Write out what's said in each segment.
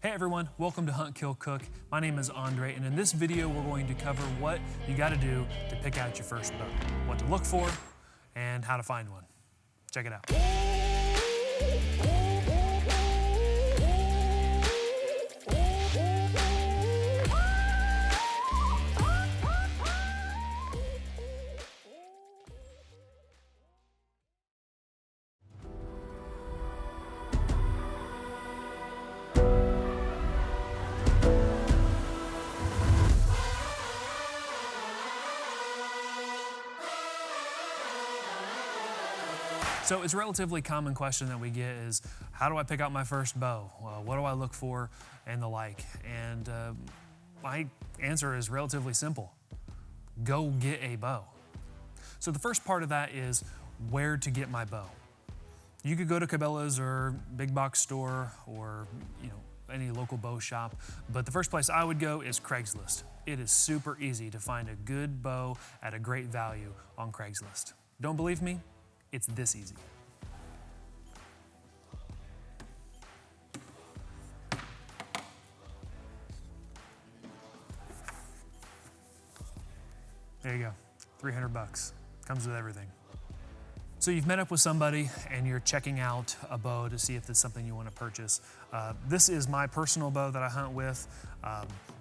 Hey everyone, welcome to Hunt, Kill, Cook. My name is Andre, and in this video we're going to cover what you got to do to pick out your first bow, what to look for, and how to find one. Check it out. So it's a relatively common question that we get is, how do I pick out my first bow? What do I look for and the like? And my answer is relatively simple. Go get a bow. So the first part of that is where to get my bow. You could go to Cabela's or big box store or any local bow shop, but the first place I would go is Craigslist. It is super easy to find a good bow at a great value on Craigslist. Don't believe me? It's this easy. There you go, 300 bucks. Comes with everything. So you've met up with somebody and you're checking out a bow to see if it's something you want to purchase. This is my personal bow that I hunt with.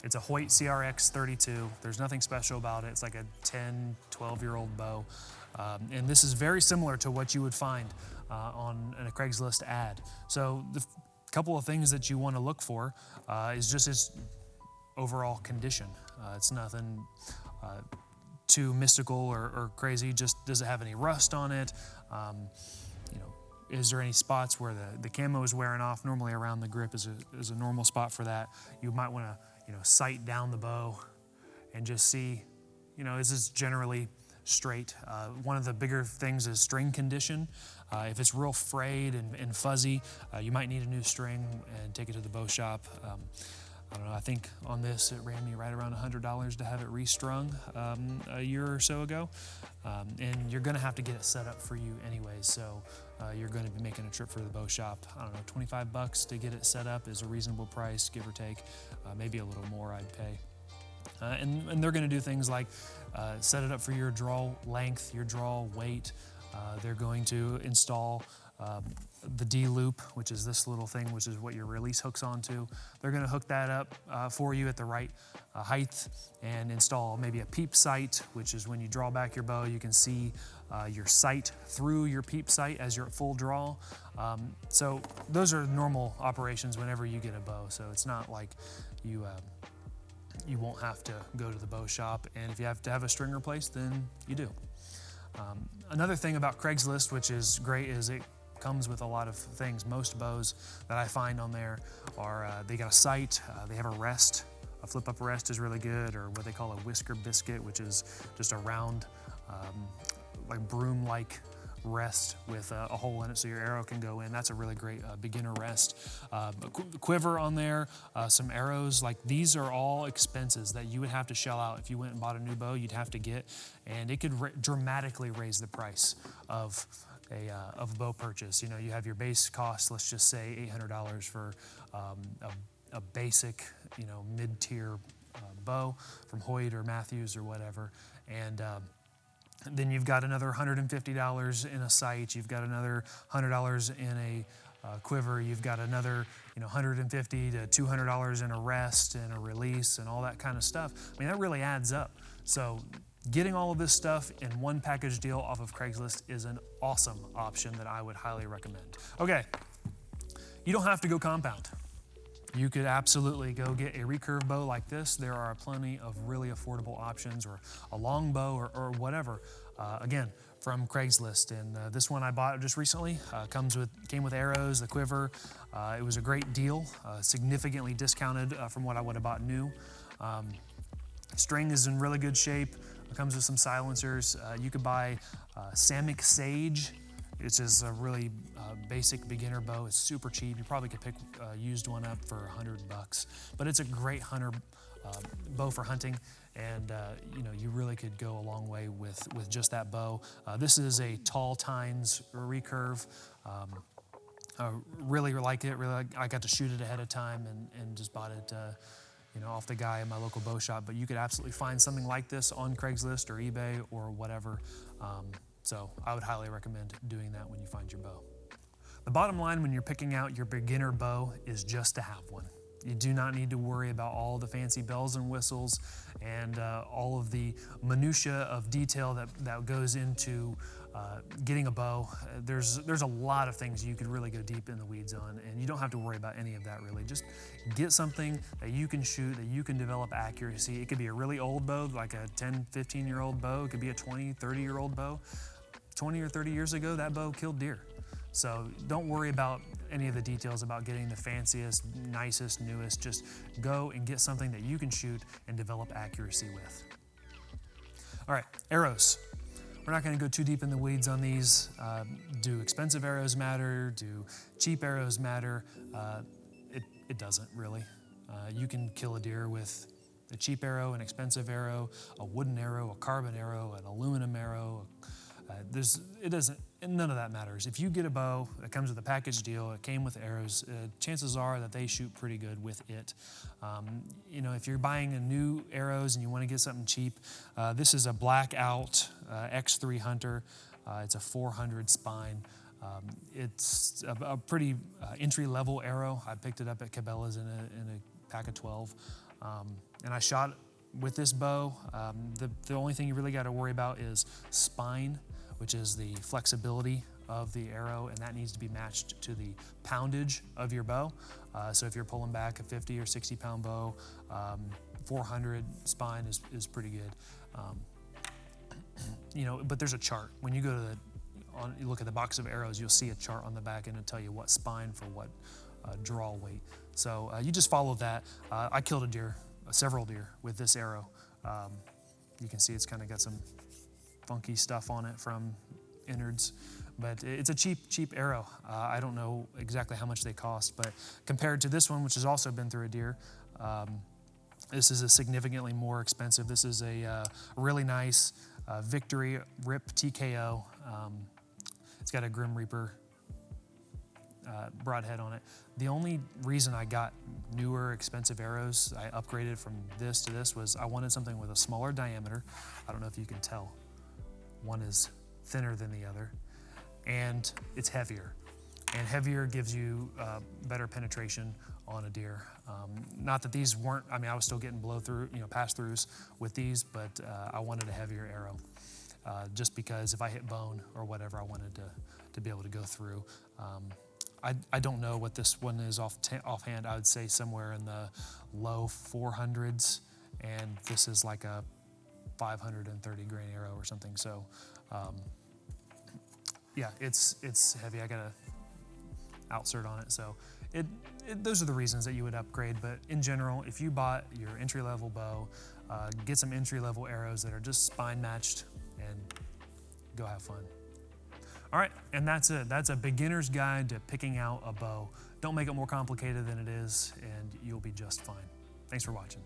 It's a Hoyt CRX 32. There's nothing special about it. It's like a 10, 12-year-old bow. And this is very similar to what you would find on a Craigslist ad. So the couple of things that you want to look for is just its overall condition. It's nothing too mystical or crazy. Just does it have any rust on it? Is there any spots where the camo is wearing off? Normally around the grip is a normal spot for that. You might want to sight down the bow and just see, is this generally straight. One of the bigger things is string condition. If it's real frayed and fuzzy, you might need a new string and take it to the bow shop. I don't know, I think on this it ran me right around $100 to have it restrung a year or so ago. And you're gonna have to get it set up for you anyways, so you're gonna be making a trip for the bow shop. I don't know, 25 bucks to get it set up is a reasonable price, give or take. Maybe a little more I'd pay. And they're gonna do things like set it up for your draw length, your draw weight. They're going to install the D-loop, which is this little thing, which is what your release hooks onto. They're gonna hook that up for you at the right height and install maybe a peep sight, which is when you draw back your bow, you can see your sight through your peep sight as you're at full draw. So those are normal operations whenever you get a bow. So it's not like you won't have to go to the bow shop, and if you have to have a string replaced, then you do. Another thing about Craigslist, which is great, is it comes with a lot of things. Most bows that I find on there are, they got a sight, they have a rest. A flip-up rest is really good, or what they call a whisker biscuit, which is just a round, like broom-like rest with a hole in it so your arrow can go in. That's a really great beginner rest. Quiver on there, some arrows. Like, these are all expenses that you would have to shell out if you went and bought a new bow. You'd have to get, and it could dramatically raise the price of a bow purchase. You have your base cost, let's just say $800 for a basic, mid-tier bow from Hoyt or Matthews or whatever, and then you've got another $150 in a sight. You've got another $100 in a quiver. You've got another $150 to $200 in a rest and a release and all that kind of stuff. I mean, that really adds up. So getting all of this stuff in one package deal off of Craigslist is an awesome option that I would highly recommend. Okay, you don't have to go compound. You could absolutely go get a recurve bow like this. There are plenty of really affordable options, or a long bow or whatever. Again, from Craigslist. And this one I bought just recently came with arrows, the quiver. It was a great deal, significantly discounted from what I would have bought new. String is in really good shape. It comes with some silencers. You could buy Samick Sage. It's just a really basic beginner bow. It's super cheap. You probably could pick a used one up for $100, but it's a great hunter bow for hunting, and you really could go a long way with just that bow. This is a tall tines recurve. Really like it. I got to shoot it ahead of time and just bought it, off the guy in my local bow shop. But you could absolutely find something like this on Craigslist or eBay or whatever. So I would highly recommend doing that when you find your bow. The bottom line when you're picking out your beginner bow is just to have one. You do not need to worry about all the fancy bells and whistles and all of the minutia of detail that goes into getting a bow. There's a lot of things you could really go deep in the weeds on, and you don't have to worry about any of that really. Just get something that you can shoot, that you can develop accuracy. It could be a really old bow, like a 10, 15-year-old bow. It could be a 20, 30-year-old bow. 20 or 30 years ago, that bow killed deer. So don't worry about any of the details about getting the fanciest, nicest, newest. Just go and get something that you can shoot and develop accuracy with. All right, arrows. We're not gonna go too deep in the weeds on these. Do expensive arrows matter? Do cheap arrows matter? It doesn't really. You can kill a deer with a cheap arrow, an expensive arrow, a wooden arrow, a carbon arrow, an aluminum arrow. None of that matters. If you get a bow that comes with a package deal, it came with arrows, chances are that they shoot pretty good with it. If you're buying a new arrows and you want to get something cheap, this is a blackout X3 Hunter. It's a 400 spine. It's a pretty entry-level arrow. I picked it up at Cabela's in a pack of 12, and I shot with this bow. The only thing you really got to worry about is spine, which is the flexibility of the arrow, and that needs to be matched to the poundage of your bow. So if you're pulling back a 50 or 60 pound bow, 400 spine is pretty good. But there's a chart. When you go to you look at the box of arrows, you'll see a chart on the back and it'll tell you what spine for what draw weight. So you just follow that. I killed several deer with this arrow. You can see it's kind of got some funky stuff on it from innards, but it's a cheap arrow. I don't know exactly how much they cost, but compared to this one, which has also been through a deer, this is a significantly more expensive. This is a really nice Victory Rip TKO. It's got a Grim Reaper broadhead on it. The only reason I got newer, expensive arrows, I upgraded from this to this, was I wanted something with a smaller diameter. I don't know if you can tell. One is thinner than the other, and it's heavier. And heavier gives you better penetration on a deer. Not that these weren't, I was still getting pass-throughs with these, but I wanted a heavier arrow. Just because if I hit bone or whatever, I wanted to be able to go through. I don't know what this one is offhand. I would say somewhere in the low 400s, and this is like a 530 grain arrow or something. So yeah, it's heavy. I got a outsert on it. So those are the reasons that you would upgrade. But in general, if you bought your entry-level bow, get some entry-level arrows that are just spine matched and go have fun. All right, and that's it. That's a beginner's guide to picking out a bow. Don't make it more complicated than it is, and you'll be just fine. Thanks for watching.